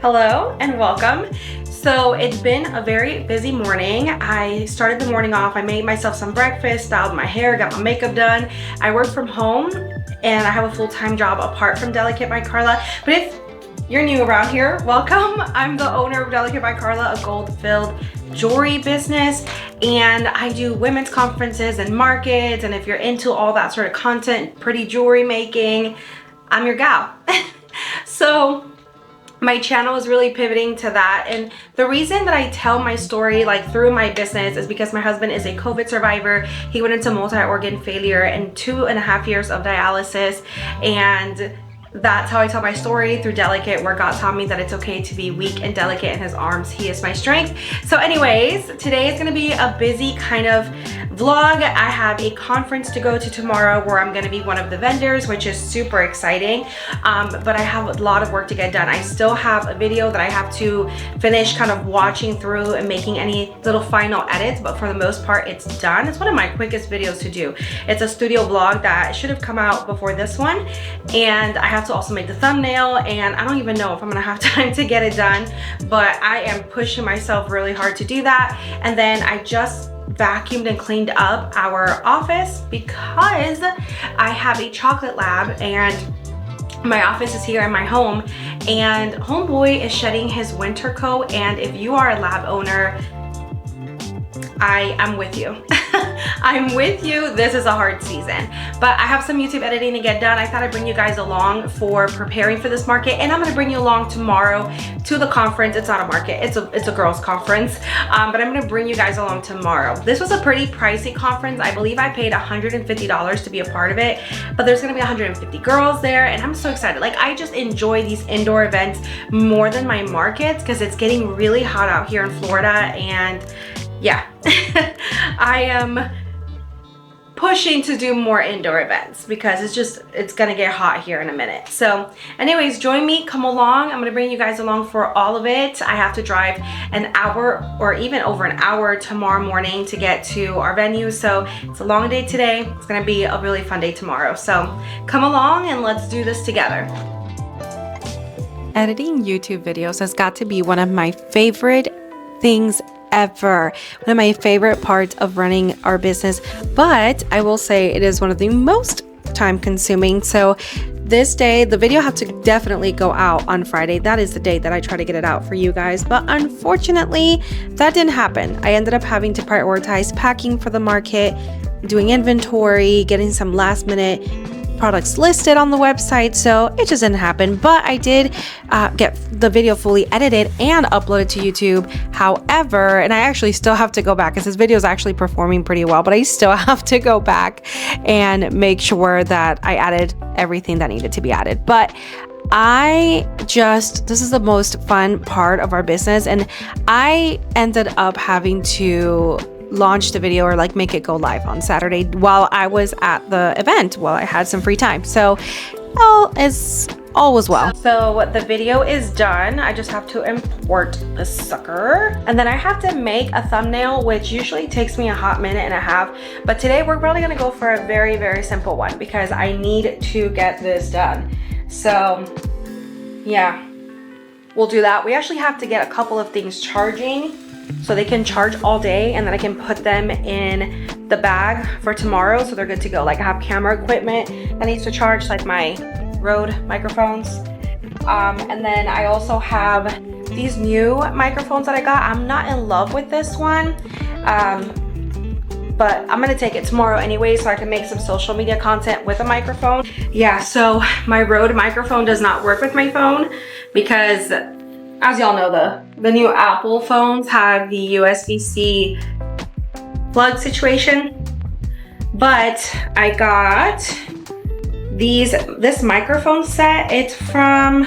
Hello and welcome. So it's been a very busy morning. I started the morning off, I made myself some breakfast, styled my hair, got my makeup done. I work from home and I have a full-time job apart from Delicate by Carla. But if you're new around here, welcome. I'm the owner of Delicate by Carla, a gold-filled jewelry business, and I do women's conferences and markets, and if you're into all that sort of content, pretty jewelry making, I'm your gal. So my channel is really pivoting to that, and the reason that I tell my story like through my business is because my husband is a COVID survivor. He went into multi-organ failure and 2.5 years of dialysis, and that's how I tell my story, through Delicate, where God taught me that it's okay to be weak and delicate in his arms. He is my strength. So anyways, today is gonna be a busy kind of vlog. I have a conference to go to tomorrow where I'm gonna be one of the vendors, which is super exciting. But I have a lot of work to get done. I still have a video that I have to finish kind of watching through and making any little final edits, but for the most part, it's done. It's one of my quickest videos to do. It's a studio vlog that should have come out before this one, and I have to also make the thumbnail, and I don't even know if I'm gonna have time to get it done, but I am pushing myself really hard to do that. And then I just vacuumed and cleaned up our office because I have a chocolate lab, and my office is here in my home, and homeboy is shedding his winter coat, and if you are a lab owner, I am with you. I'm with you. This is a hard season, but I have some YouTube editing to get done. I thought I'd bring you guys along for preparing for this market, and I'm gonna bring you along tomorrow to the conference. It's not a market, it's a girls conference, but I'm gonna bring you guys along tomorrow. This was a pretty pricey conference. I believe I paid $150 to be a part of it, but there's gonna be 150 girls there, and I'm so excited. Like, I just enjoy these indoor events more than my markets because it's getting really hot out here in Florida, and yeah, I am pushing to do more indoor events because it's gonna get hot here in a minute. So anyways, join me, come along. I'm gonna bring you guys along for all of it. I have to drive an hour or even over an hour tomorrow morning to get to our venue. So it's a long day today. It's gonna be a really fun day tomorrow. So come along and let's do this together. Editing YouTube videos has got to be one of my favorite things ever. One of my favorite parts of running our business, but I will say it is one of the most time consuming. So this day, the video has to definitely go out on Friday. That is the day that I try to get it out for you guys, but unfortunately that didn't happen. I ended up having to prioritize packing for the market, doing inventory, getting some last minute products listed on the website, so it just didn't happen. But I did get the video fully edited and uploaded to YouTube. However, and I actually still have to go back because this video is actually performing pretty well, but I still have to go back and make sure that I added everything that needed to be added. But this is the most fun part of our business, and I ended up having to launch the video or like make it go live on Saturday while I was at the event, while I had some free time. So all was well. So the video is done. I just have to import the sucker, and then I have to make a thumbnail, which usually takes me a hot minute and a half, but today we're probably gonna go for a very, very simple one because I need to get this done. So yeah, we'll do that. We actually have to get a couple of things charging so they can charge all day, and then I can put them in the bag for tomorrow so they're good to go. Like, I have camera equipment that needs to charge, like my Rode microphones, and then I also have these new microphones that I got. I'm not in love with this one, but I'm gonna take it tomorrow anyway so I can make some social media content with a microphone. Yeah, so my Rode microphone does not work with my phone because, as y'all know, the new Apple phones have the USB-C plug situation. But I got this microphone set. It's from,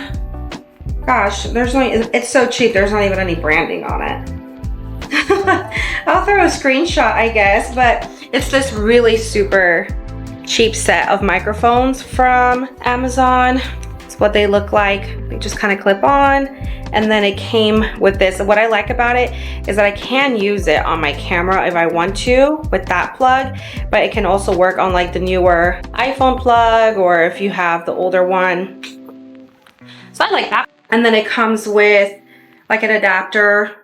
gosh, it's so cheap, there's not even any branding on it. I'll throw a screenshot, I guess, but it's this really super cheap set of microphones from Amazon. It's what they look like. They just kind of clip on, and then it came with this. What I like about it is that I can use it on my camera if I want to with that plug, but it can also work on like the newer iPhone plug, or if you have the older one. So I like that. And then it comes with like an adapter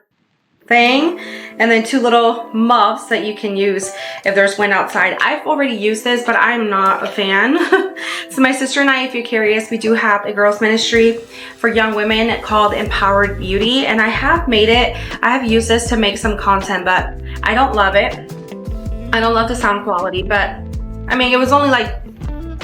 thing, and then 2 little muffs that you can use if there's wind outside. I've already used this, but I'm not a fan. So my sister and I, if you're curious, we do have a girls ministry for young women called Empowered Beauty, and I have made it. I have used this to make some content, but I don't love it. I don't love the sound quality, but I mean, it was only like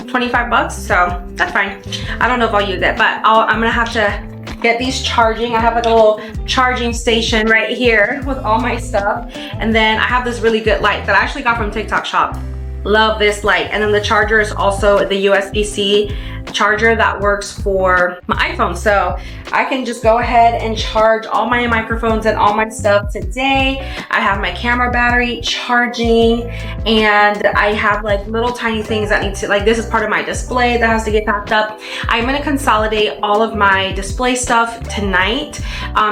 25 bucks, so that's fine. I don't know if I'll use it, but I'm gonna have to get these charging. I have like a little charging station right here with all my stuff. And then I have this really good light that I actually got from TikTok shop. Love this light. And then the charger is also the USB-C charger that works for my iPhone. So I can just go ahead and charge all my microphones and all my stuff today. I have my camera battery charging, and I have like little tiny things that need to, like, this is part of my display that has to get packed up. I'm gonna consolidate all of my display stuff tonight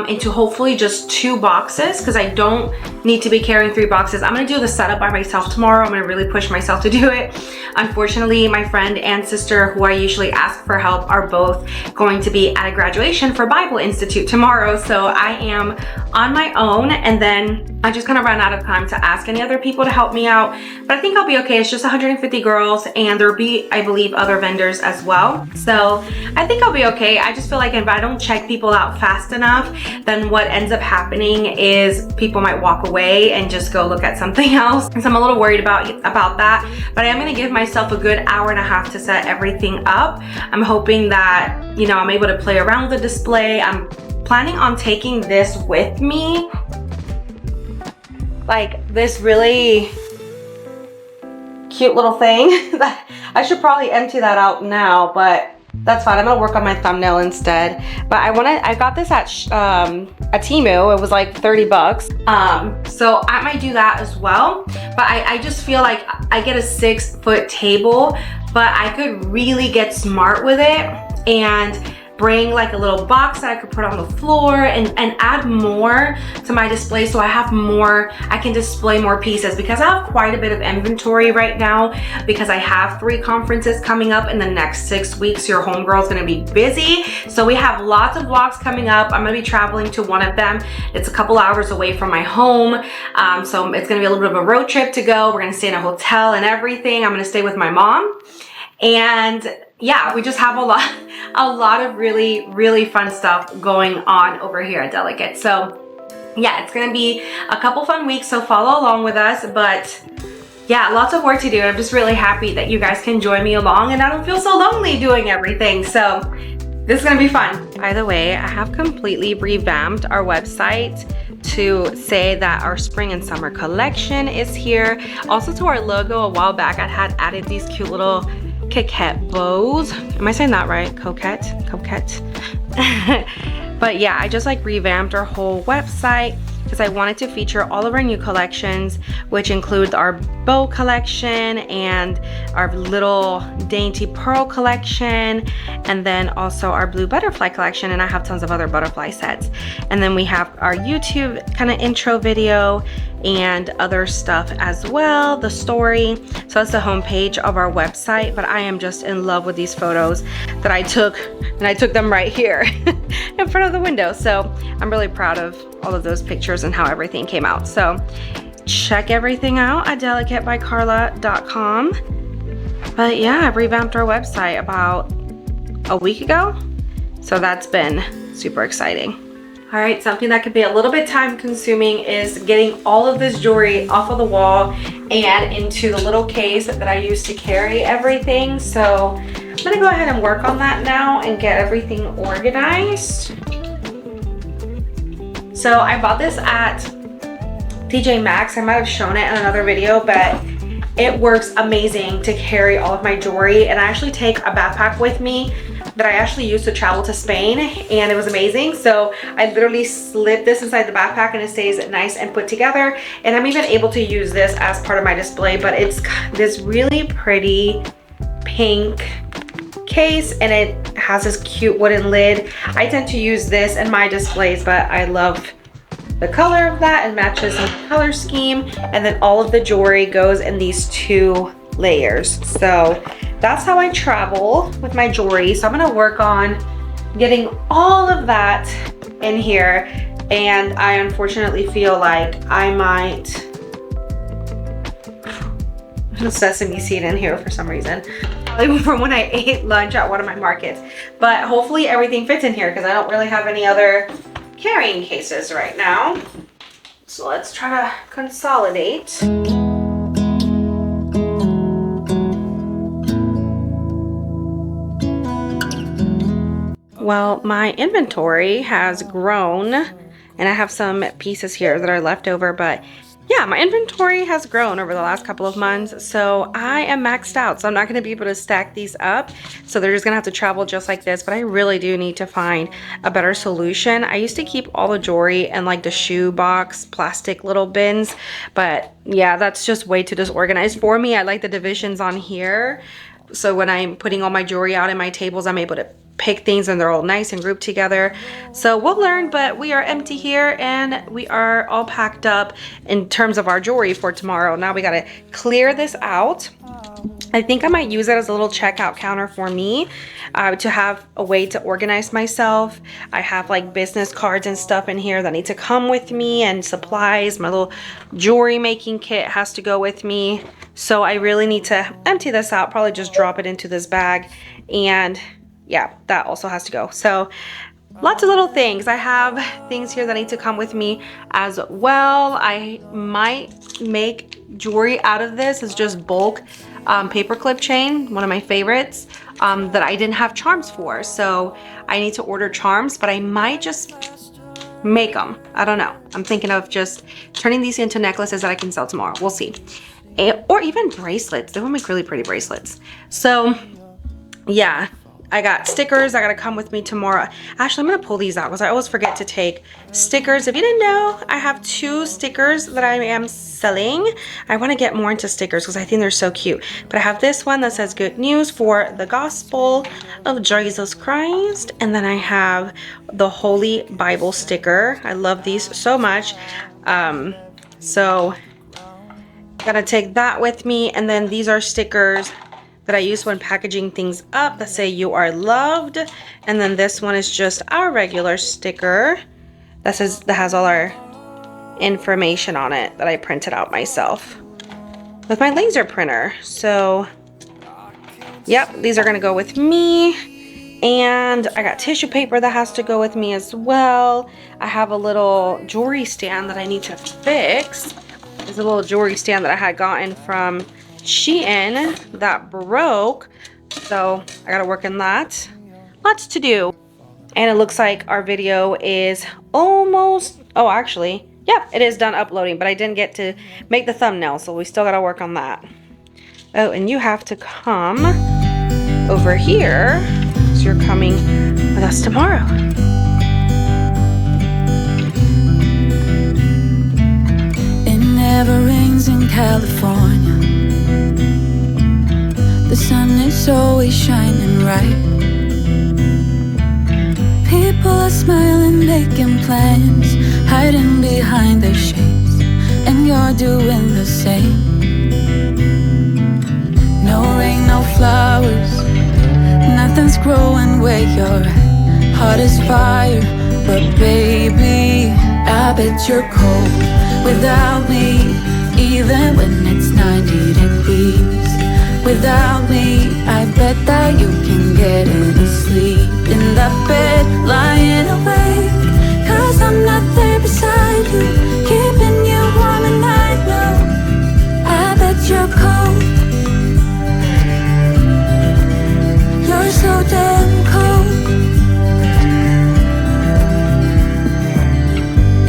into hopefully just 2 boxes, because I don't need to be carrying 3 boxes. I'm gonna do the setup by myself tomorrow. I'm gonna really push myself to do it. Unfortunately, my friend and sister, who I usually ask for help, are both going to be at a graduation for Bible Institute tomorrow. So I am on my own, and then I just kind of ran out of time to ask any other people to help me out. But I think I'll be okay. It's just 150 girls, and there'll be, I believe, other vendors as well. So I think I'll be okay. I just feel like if I don't check people out fast enough, then what ends up happening is people might walk away and just go look at something else. So I'm a little worried about that. But I am gonna give myself a good hour and a half to set everything up. I'm hoping that, you know, I'm able to play around with the display. I'm planning on taking this with me. Like this really cute little thing that I should probably empty that out now, but that's fine. I'm gonna work on my thumbnail instead. But I got this at Temu. It was like 30 bucks. So I might do that as well. But I just feel like I get a 6-foot table, but I could really get smart with it and bring like a little box that I could put on the floor and add more to my display, so I have more, I can display more pieces, because I have quite a bit of inventory right now because I have 3 conferences coming up in the next 6 weeks. Your homegirl's gonna be busy. So we have lots of vlogs coming up. I'm gonna be traveling to one of them. It's a couple hours away from my home. So it's gonna be a little bit of a road trip to go. We're gonna stay in a hotel and everything. I'm gonna stay with my mom. And yeah, we just have a lot of really, really fun stuff going on over here at Delicate. So yeah, it's gonna be a couple fun weeks, so follow along with us. But yeah, lots of work to do. I'm just really happy that you guys can join me along, and I don't feel so lonely doing everything. So this is gonna be fun. By the way, I have completely revamped our website to say that our spring and summer collection is here. Also, to our logo, a while back I had added these cute little coquette bows. Am I saying that right? Coquette? But yeah, I just like revamped our whole website because I wanted to feature all of our new collections, which include our bow collection and our little dainty pearl collection, and then also our blue butterfly collection, and I have tons of other butterfly sets. And then we have our YouTube kind of intro video and other stuff as well, the story. So that's the homepage of our website, but I am just in love with these photos that I took, and I took them right here in front of the window. So I'm really proud of all of those pictures and how everything came out. So check everything out at delicatebycarla.com. But yeah, I revamped our website about a week ago, so that's been super exciting. All right, something that could be a little bit time consuming is getting all of this jewelry off of the wall and into the little case that I use to carry everything. So I'm gonna go ahead and work on that now and get everything organized. So I bought this at TJ Maxx. I might have shown it in another video, but it works amazing to carry all of my jewelry. And I actually take a backpack with me that I actually used to travel to Spain, and it was amazing. So I literally slip this inside the backpack and it stays nice and put together. And I'm even able to use this as part of my display, but it's this really pretty pink case, and it has this cute wooden lid. I tend to use this in my displays, but I love the color of that and matches the color scheme. And then all of the jewelry goes in these 2 layers. So that's how I travel with my jewelry. So I'm gonna work on getting all of that in here, and I unfortunately feel like I might sesame seed in here for some reason, probably from when I ate lunch at one of my markets. But hopefully everything fits in here because I don't really have any other carrying cases right now. So let's try to consolidate. Well, my inventory has grown, and I have some pieces here that are left over, but yeah, my inventory has grown over the last couple of months, so I am maxed out, so I'm not going to be able to stack these up, so they're just going to have to travel just like this. But I really do need to find a better solution. I used to keep all the jewelry in like the shoe box plastic little bins, but yeah, that's just way too disorganized for me. I like the divisions on here, so when I'm putting all my jewelry out in my tables, I'm able to pick things and they're all nice and grouped together. So we'll learn, but we are empty here and we are all packed up in terms of our jewelry for tomorrow. Now we gotta clear this out. I think I might use it as a little checkout counter for me, to have a way to organize myself. I have like business cards and stuff in here that need to come with me, and supplies. My little jewelry making kit has to go with me. So I really need to empty this out, probably just drop it into this bag, and yeah, that also has to go. So lots of little things. I have things here that need to come with me as well. I might make jewelry out of this. It's just bulk paperclip chain, one of my favorites, that I didn't have charms for. So I need to order charms, but I might just make them. I don't know. I'm thinking of just turning these into necklaces that I can sell tomorrow. We'll see. Or even bracelets. They will make really pretty bracelets. So yeah, I got stickers that gotta come with me tomorrow. Actually, I'm gonna pull these out because I always forget to take stickers. If you didn't know, I have 2 stickers that I am selling. I want to get more into stickers because I think they're so cute. But I have this one that says good news for the gospel of Jesus Christ. And then I have the Holy Bible sticker. I love these so much. So gotta take that with me. And then these are stickers that I use when packaging things up that say you are loved. And then this one is just our regular sticker that has all our information on it that I printed out myself with my laser printer. So yep, these are gonna go with me. And I got tissue paper that has to go with me as well. I have a little jewelry stand that I need to fix. There's a little jewelry stand that I had gotten from Shein that broke, so I gotta work on that. Lots to do. And it looks like our video is almost, oh actually, yeah, it is done uploading, but I didn't get to make the thumbnail, so we still gotta work on that. Oh, and you have to come over here, so you're coming with us tomorrow. It never rains in California. The sun is always shining bright. People are smiling, making plans, hiding behind their shades, and you're doing the same. No rain, no flowers, nothing's growing where you're at. Heart is fire, but baby, I bet you're cold without me, even when it's 90 degrees. Without me, I bet that you can get any sleep in that bed, lying awake. 'Cause I'm not there beside you, keeping you warm and I know I bet you're cold. You're so damn cold.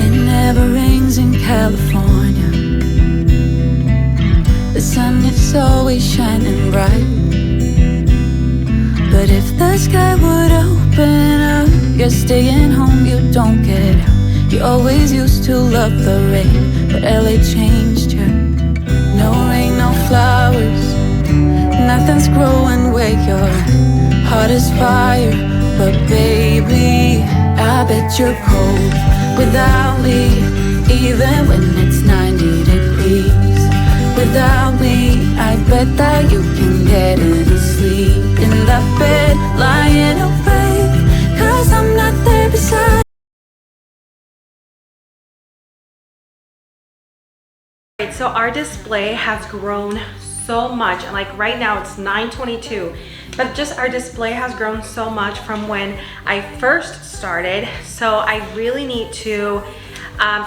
It never rains in California. The sun is always shining bright. But if the sky would open up, you're staying home, you don't get out. You always used to love the rain, but LA changed you. No rain, no flowers, nothing's growing where you're at. Heart is fire, but baby, I bet you're cold without me, even when it's 90 degrees. Without me, I bet that you can get any sleep in that bed, lying awake. 'Cause Right, so our display has grown so much, and like right now it's 9:22, but just our display has grown so much from when I first started. So I really need to,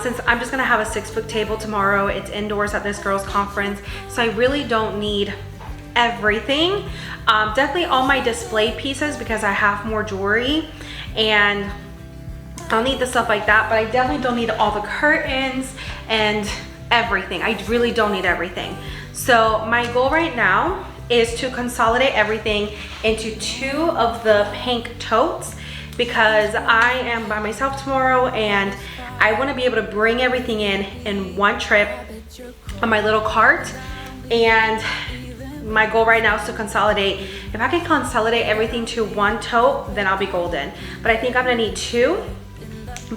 since I'm just gonna have a 6-foot table tomorrow, it's indoors at this girls conference, so I really don't need everything. Definitely all my display pieces because I have more jewelry, and I'll need the stuff like that, but I definitely don't need all the curtains and everything. I really don't need everything. So my goal right now is to consolidate everything into 2 of the pink totes because I am by myself tomorrow and I want to be able to bring everything in one trip on my little cart. And my goal right now is to consolidate. If I can consolidate everything to 1 tote, then I'll be golden. But I think I'm gonna need 2.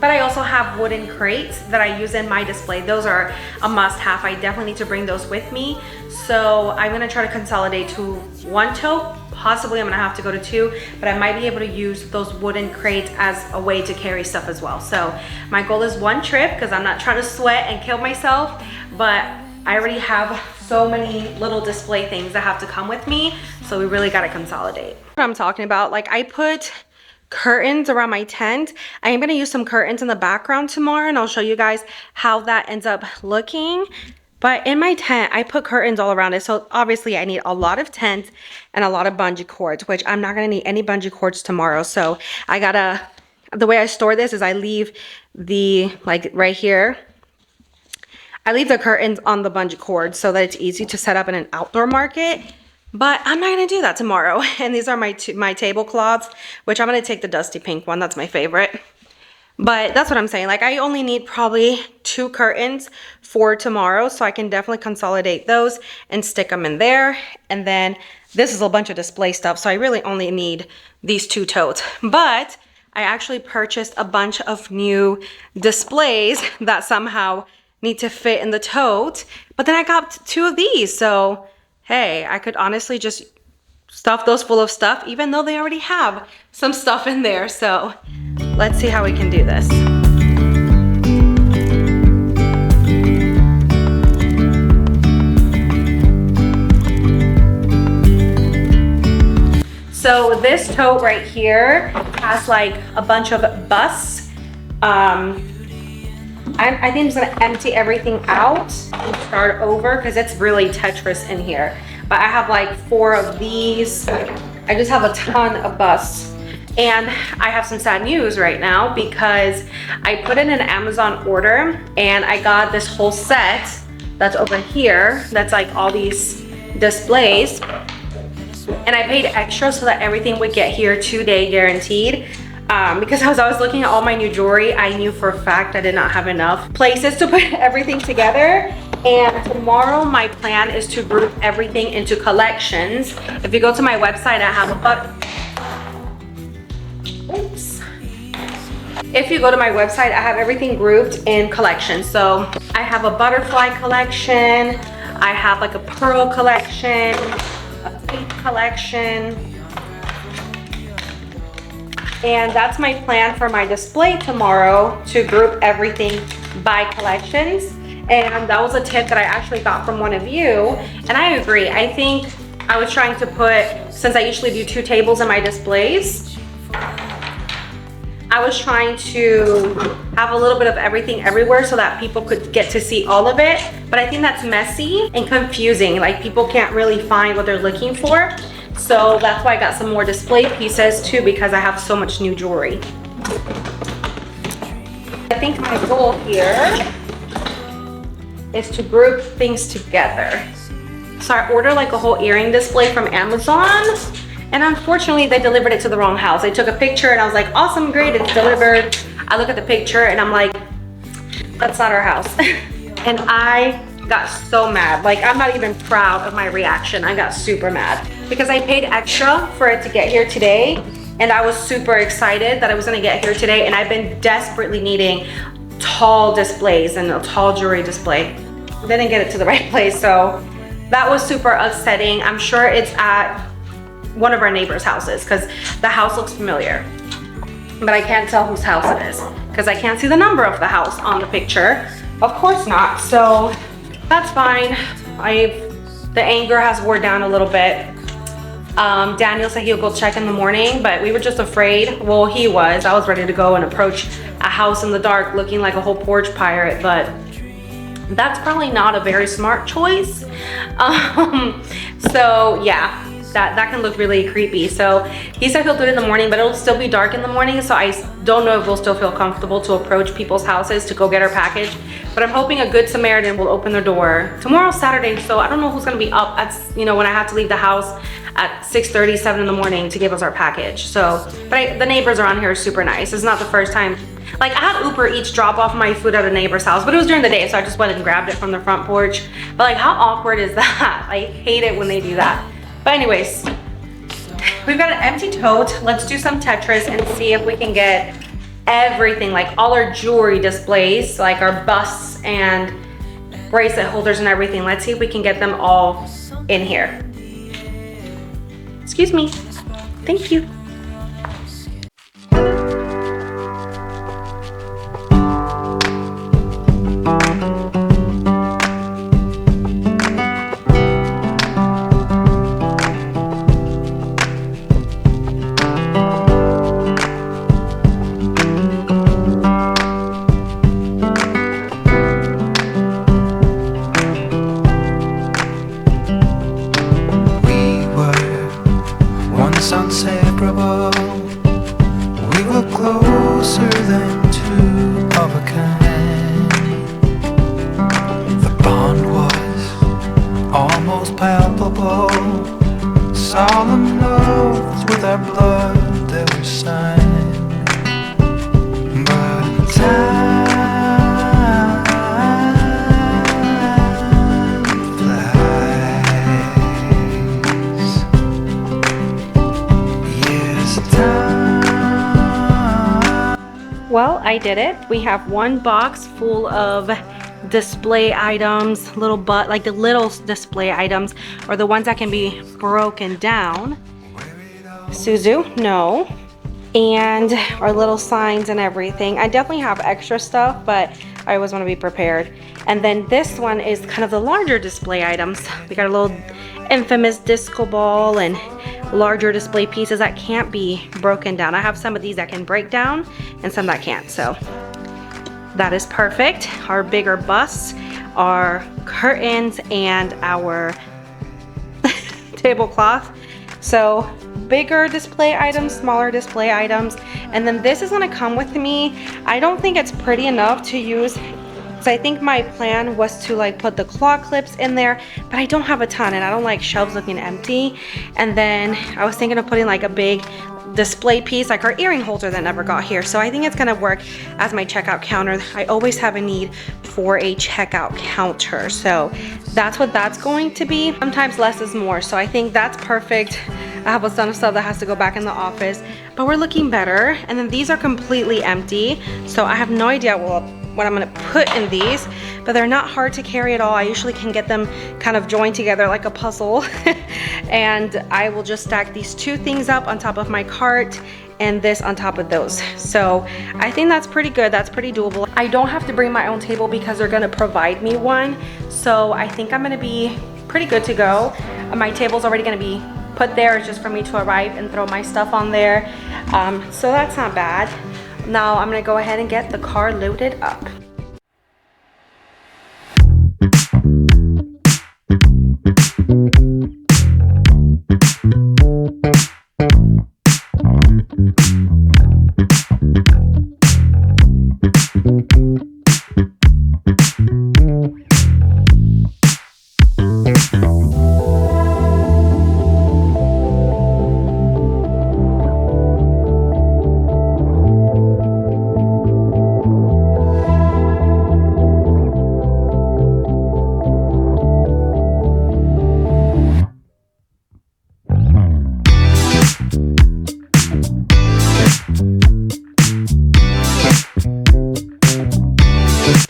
But I also have wooden crates that I use in my display. Those are a must-have. I definitely need to bring those with me. So I'm gonna try to consolidate to 1 tote. Possibly I'm gonna have to go to 2, but I might be able to use those wooden crates as a way to carry stuff as well. So my goal is 1 trip because I'm not trying to sweat and kill myself, but I already have so many little display things that have to come with me. So we really gotta consolidate. What I'm talking about, like I put curtains around my tent. I am going to use some curtains in the background tomorrow, and I'll show you guys how that ends up looking. But in my tent, I put curtains all around it. So obviously I need a lot of tent and a lot of bungee cords, which I'm not going to need any bungee cords tomorrow. So I gotta, the way I store this is I leave the, like right here, I leave the curtains on the bungee cord so that it's easy to set up in an outdoor market. But I'm not gonna do that tomorrow. And these are my tablecloths, which I'm gonna take the dusty pink one. That's my favorite. But that's what I'm saying. Like I only need probably 2 curtains for tomorrow. So I can definitely consolidate those and stick them in there. And then this is a bunch of display stuff. So I really only need these 2 totes. But I actually purchased a bunch of new displays that somehow need to fit in the tote. But then I got 2 of these. So hey, I could honestly just stuff those full of stuff, even though they already have some stuff in there. So let's see how we can do this. So this tote right here has like a bunch of busts. I think I'm just gonna empty everything out and start over because it's really Tetris in here. But I have like 4 of these. I just have a ton of busts. And I have some sad news right now because I put in an Amazon order and I got this whole set that's over here. That's like all these displays. And I paid extra so that everything would get here 2-day guaranteed. Because as I was looking at all my new jewelry, I knew for a fact I did not have enough places to put everything together. And tomorrow my plan is to group everything into collections. If you go to my website, I have If you go to my website, I have everything grouped in collections. So I have a butterfly collection, I have like a pearl collection, a pink collection. And that's my plan for my display tomorrow, to group everything by collections. And that was a tip that I actually got from one of you. And I agree. I think I was trying to put, since I usually do 2 tables in my displays, I was trying to have a little bit of everything everywhere so that people could get to see all of it. But I think that's messy and confusing. Like people can't really find what they're looking for. So that's why I got some more display pieces too, because I have so much new jewelry. I think my goal here is to group things together. So I ordered like a whole earring display from Amazon, and unfortunately they delivered it to the wrong house. I took a picture and I was like, awesome, great, it's delivered. I look at the picture and I'm like, that's not our house. And I got so mad. Like I'm not even proud of my reaction. I got super mad because I paid extra for it to get here today, and I was super excited that it was gonna get here today, and I've been desperately needing tall displays and a tall jewelry display. Didn't get it to the right place, so that was super upsetting. I'm sure it's at one of our neighbors' houses because the house looks familiar, but I can't tell whose house it is because I can't see the number of the house on the picture. Of course not. So That's fine. The anger has wore down a little bit. Daniel said he'll go check in the morning, but we were just afraid. Well, he was. I was ready to go and approach a house in the dark looking like a whole porch pirate, but that's probably not a very smart choice. So yeah, that can look really creepy. So he said he'll do it in the morning, but it'll still be dark in the morning, so I don't know if we'll still feel comfortable to approach people's houses to go get our package. But I'm hoping a good Samaritan will open their door. Tomorrow's Saturday, so I don't know who's gonna be up at, you know, when I have to leave the house at 6:30, 7 in the morning to give us our package. So, but the neighbors around here are super nice. It's not the first time. Like, I had Uber Eats drop off my food at a neighbor's house, but it was during the day, so I just went and grabbed it from the front porch. But like, how awkward is that? I hate it when they do that. But anyways, we've got an empty tote. Let's do some Tetris and see if we can get everything, like all our jewelry displays, like our busts and bracelet holders and everything. Let's see if we can get them all in here. Excuse me. Thank you. Inseparable, we were closer than two of a kind. The bond was almost palpable, solemn oaths with our blood that were signed. But time Well, I did it. We have one box full of display items, like the little display items, or the ones that can be broken down. Suzu, no. And our little signs and everything. I definitely have extra stuff, but I always want to be prepared. And then this one is kind of the larger display items. We got a little infamous disco ball and larger display pieces that can't be broken down. I have some of these that can break down and some that can't, so that is perfect. Our bigger busts, our curtains, and our tablecloth. So bigger display items, smaller display items, and then this is gonna come with me. I don't think it's pretty enough to use. So I think my plan was to like put the claw clips in there, but I don't have a ton and I don't like shelves looking empty. And then I was thinking of putting like a big display piece, like our earring holder that never got here. So I think it's gonna work as my checkout counter. I always have a need for a checkout counter. So that's what that's going to be. Sometimes less is more. So I think that's perfect. I have a ton of stuff that has to go back in the office, but we're looking better. And then these are completely empty. So I have no idea what I'm gonna put in these, but they're not hard to carry at all. I usually can get them kind of joined together like a puzzle. And I will just stack these two things up on top of my cart and this on top of those. So I think that's pretty good. That's pretty doable. I don't have to bring my own table because they're gonna provide me one. So I think I'm gonna be pretty good to go. My table's already gonna be put there. It's just for me to arrive and throw my stuff on there. So that's not bad. Now I'm gonna go ahead and get the car loaded up.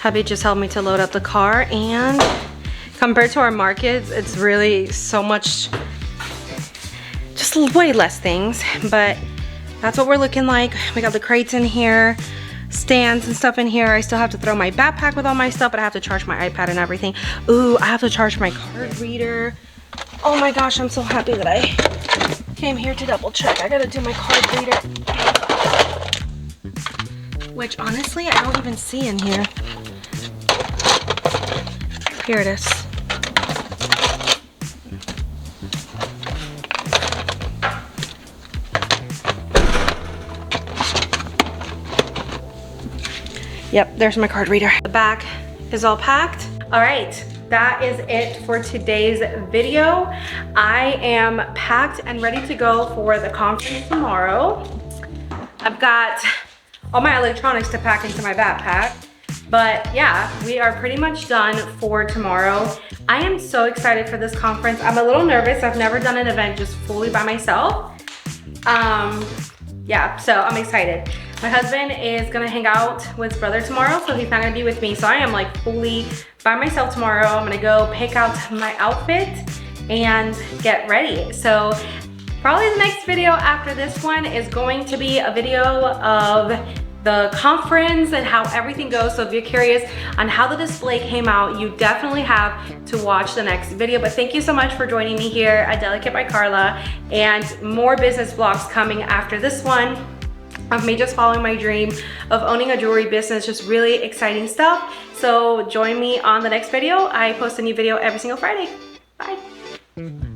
Hubby just helped me to load up the car, and compared to our markets, it's really so much, just way less things, but that's what we're looking like. We got the crates in here, stands and stuff in here. I still have to throw my backpack with all my stuff, but I have to charge my iPad and everything. Ooh, I have to charge my card reader. Oh my gosh, I'm so happy that I came here to double check. I gotta do my card reader. Which honestly, I don't even see in here. Here it is. Yep, there's my card reader. The back is all packed. All right, that is it for today's video. I am packed and ready to go for the conference tomorrow. I've got all my electronics to pack into my backpack. But yeah, we are pretty much done for tomorrow. I am so excited for this conference. I'm a little nervous. I've never done an event just fully by myself. Yeah, so I'm excited. My husband is gonna hang out with his brother tomorrow, so he's not gonna be with me. So I am like fully by myself tomorrow. I'm gonna go pick out my outfit and get ready. So probably the next video after this one is going to be a video of the conference and how everything goes. So if you're curious on how the display came out, you definitely have to watch the next video. But thank you so much for joining me here at Delicate by Carla, and more business vlogs coming after this one of me just following my dream of owning a jewelry business. Just really exciting stuff. So join me on the next video. I post a new video every single Friday. Bye.